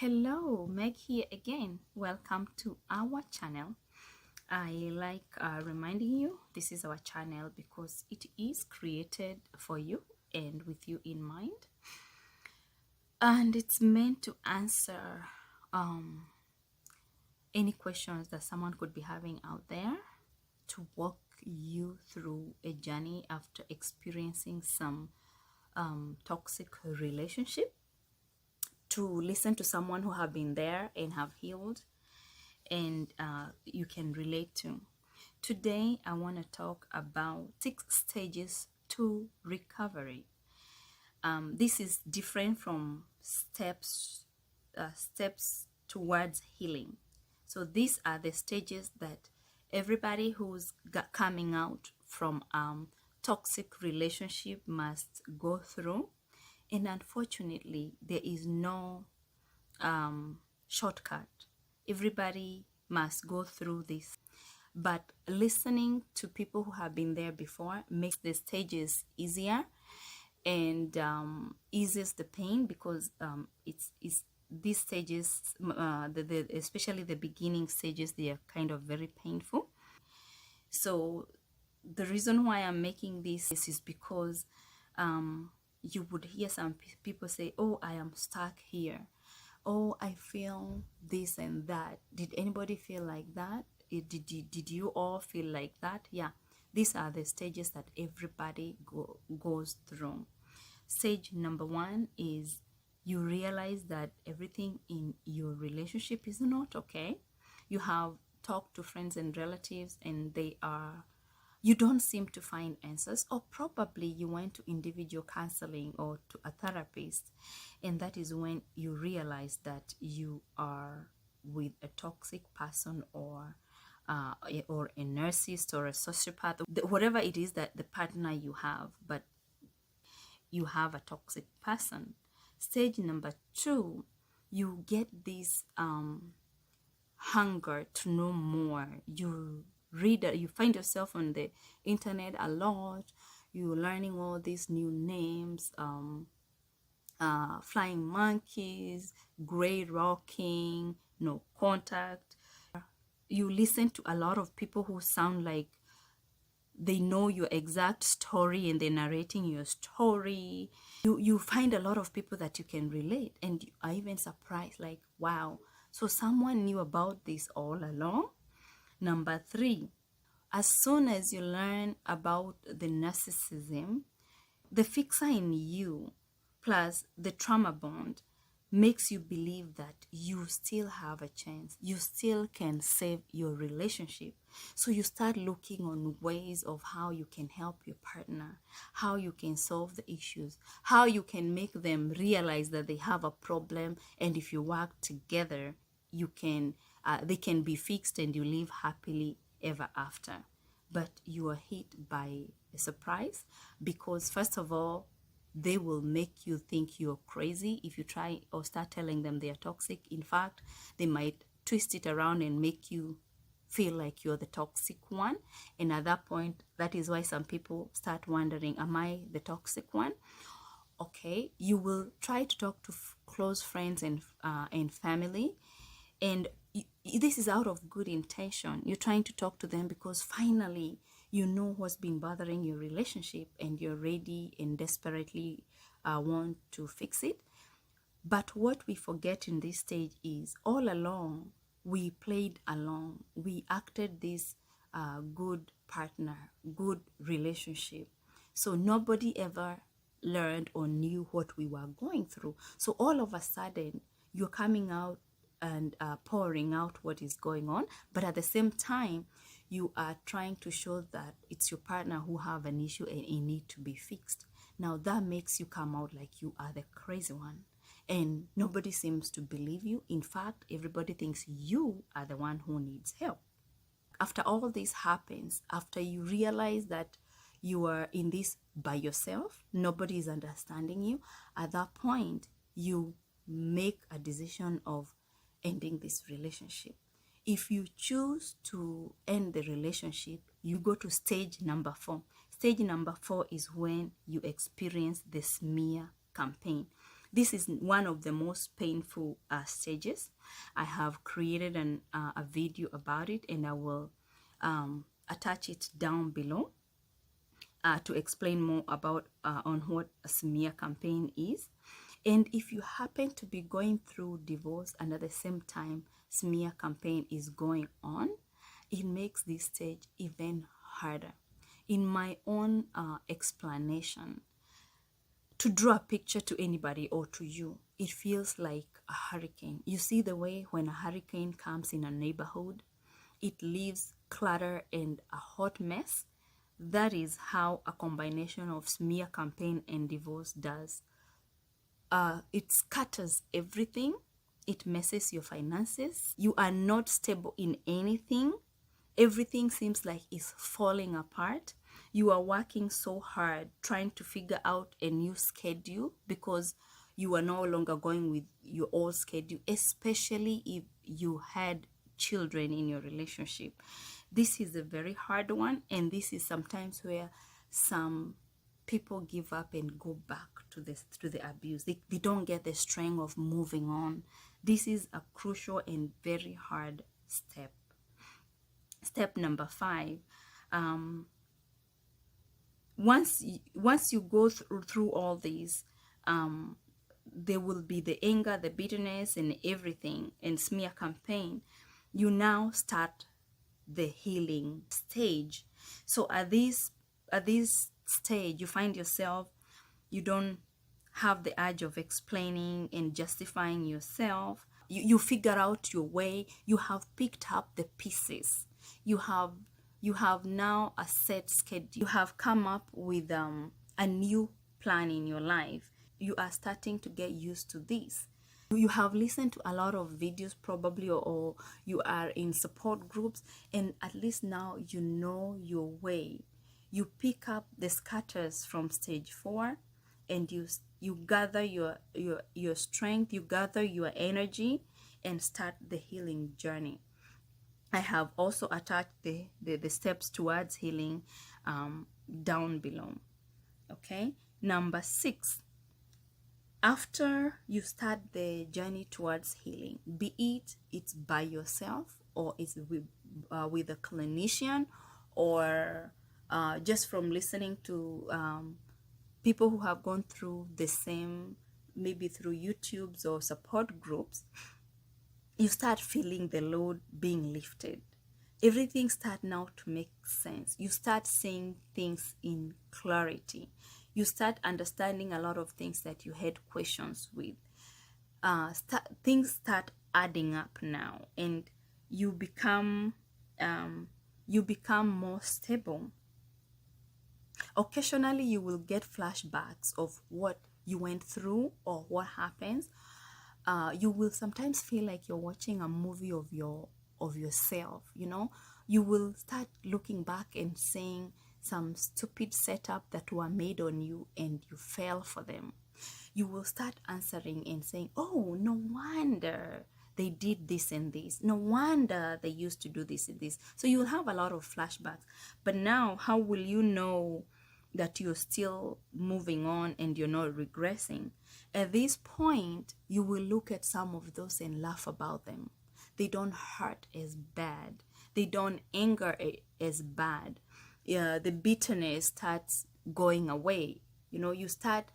Hello, Meg here again. Welcome to our channel. I like reminding you this is our channel because it is created for you and with you in mind, and it's meant to answer any questions that someone could be having out there, to walk you through a journey after experiencing some toxic relationship, to listen to someone who have been there and have healed, and you can relate to. Today, I want to talk about 6 stages to recovery. This is different from steps towards healing. So these are the stages that everybody who's coming out from toxic relationship must go through. And unfortunately, there is no shortcut. Everybody must go through this. But listening to people who have been there before makes the stages easier and eases the pain, because it's these stages, especially the beginning stages, they are kind of very painful. So the reason why I'm making this is because you would hear some people say, oh, I am stuck here. Oh, I feel this and that. Did anybody feel like that? Did you all feel like that? Yeah, these are the stages that everybody goes through. Stage number 1 is you realize that everything in your relationship is not okay. You have talked to friends and relatives and you don't seem to find answers, or probably you went to individual counseling or to a therapist, and that is when you realize that you are with a toxic person, or a narcissist or a sociopath, whatever it is that the partner you have, but you have a toxic person. Stage number 2, you get this hunger to know more. You find yourself on the internet a lot. You're learning all these new names, flying monkeys, gray rocking, no contact. You listen to a lot of people who sound like they know your exact story and they're narrating your story. You find a lot of people that you can relate, and you are even surprised, like, wow, so someone knew about this all along. Number 3, as soon as you learn about the narcissism, the fixer in you plus the trauma bond makes you believe that you still have a chance. You still can save your relationship. So you start looking on ways of how you can help your partner, how you can solve the issues, how you can make them realize that they have a problem, and if you work together, they can be fixed and you live happily ever after. But you are hit by a surprise, because first of all, they will make you think you're crazy if you try or start telling them they are toxic. In fact, they might twist it around and make you feel like you're the toxic one. And at that point, that is why some people start wondering, am I the toxic one? Okay, you will try to talk to close friends and family, and this is out of good intention. You're trying to talk to them because finally you know what's been bothering your relationship and you're ready and desperately want to fix it. But what we forget in this stage is all along we played along. We acted this good partner, good relationship. So nobody ever learned or knew what we were going through. So all of a sudden you're coming out and pouring out what is going on, but at the same time you are trying to show that it's your partner who have an issue and it need to be fixed. Now that makes you come out like you are the crazy one, and nobody seems to believe you. In fact, everybody thinks you are the one who needs help. After all this happens, after you realize that you are in this by yourself, nobody is understanding you, at that point you make a decision of ending this relationship. If you choose to end the relationship, you go to stage number 4. Stage number 4 is when you experience the smear campaign. This is one of the most painful stages. I have created a video about it, and I will attach it down below to explain more about on what a smear campaign is. And if you happen to be going through divorce and at the same time smear campaign is going on, it makes this stage even harder. In my own explanation, to draw a picture to anybody or to you, it feels like a hurricane. You see the way when a hurricane comes in a neighborhood, it leaves clutter and a hot mess. That is how a combination of smear campaign and divorce does. It scatters everything. It messes your finances. You are not stable in anything. Everything seems like it's falling apart. You are working so hard trying to figure out a new schedule because you are no longer going with your old schedule, especially if you had children in your relationship. This is a very hard one, and this is sometimes where some people give up and go back to the abuse. They don't get the strength of moving on. This is a crucial and very hard step. Step number 5. Once you go through all these, there will be the anger, the bitterness, and everything, and smear campaign. You now start the healing stage. So at this stage, you find yourself, you don't have the urge of explaining and justifying yourself. You figure out your way. You have picked up the pieces. You have now a set schedule. You have come up with a new plan in your life. You are starting to get used to this. You have listened to a lot of videos probably, or you are in support groups, and at least now you know your way. You pick up the scatters from stage 4, and you gather your strength, you gather your energy, and start the healing journey. I have also attached the steps towards healing down below. Okay, number 6. After you start the journey towards healing, be it's by yourself, or it's with a clinician, or just from listening to people who have gone through the same, maybe through YouTubes or support groups, you start feeling the load being lifted. Everything starts now to make sense. You start seeing things in clarity. You start understanding a lot of things that you had questions with. Things start adding up now, and you become more stable. Occasionally, you will get flashbacks of what you went through or what happens. You will sometimes feel like you're watching a movie of yourself. You will start looking back and saying some stupid setup that were made on you and you fell for them. You will start answering and saying, oh, no wonder they did this and this. No wonder they used to do this and this. So you'll have a lot of flashbacks. But now, how will you know that you're still moving on and you're not regressing? At this point, you will look at some of those and laugh about them. They don't hurt as bad. They don't anger as bad. The bitterness starts going away. You start,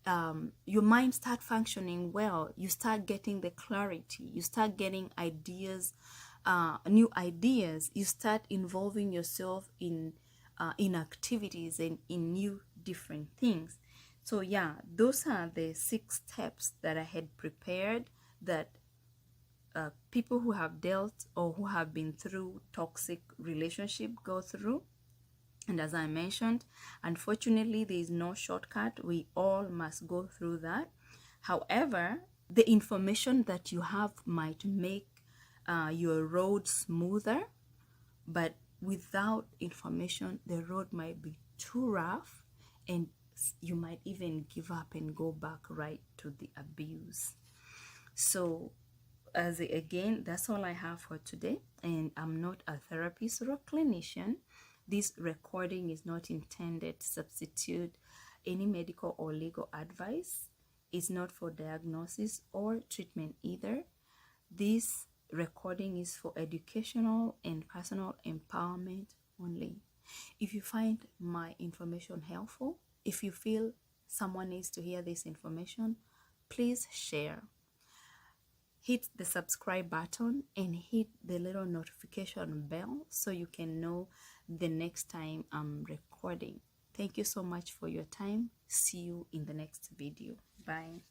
your mind start functioning well. You start getting the clarity. You start getting ideas, new ideas. You start involving yourself in activities and in new different things. So yeah, those are the 6 steps that I had prepared that people who have dealt or who have been through toxic relationship go through. And as I mentioned, unfortunately, there is no shortcut. We all must go through that. However, the information that you have might make your road smoother, but without information, the road might be too rough, and you might even give up and go back right to the abuse. So again, that's all I have for today, and I'm not a therapist or a clinician. This recording is not intended to substitute any medical or legal advice. It's not for diagnosis or treatment either. This recording is for educational and personal empowerment only. If you find my information helpful, if you feel someone needs to hear this information, please share. Hit the subscribe button and hit the little notification bell so you can know the next time I'm recording. Thank you so much for your time. See you in the next video. Bye.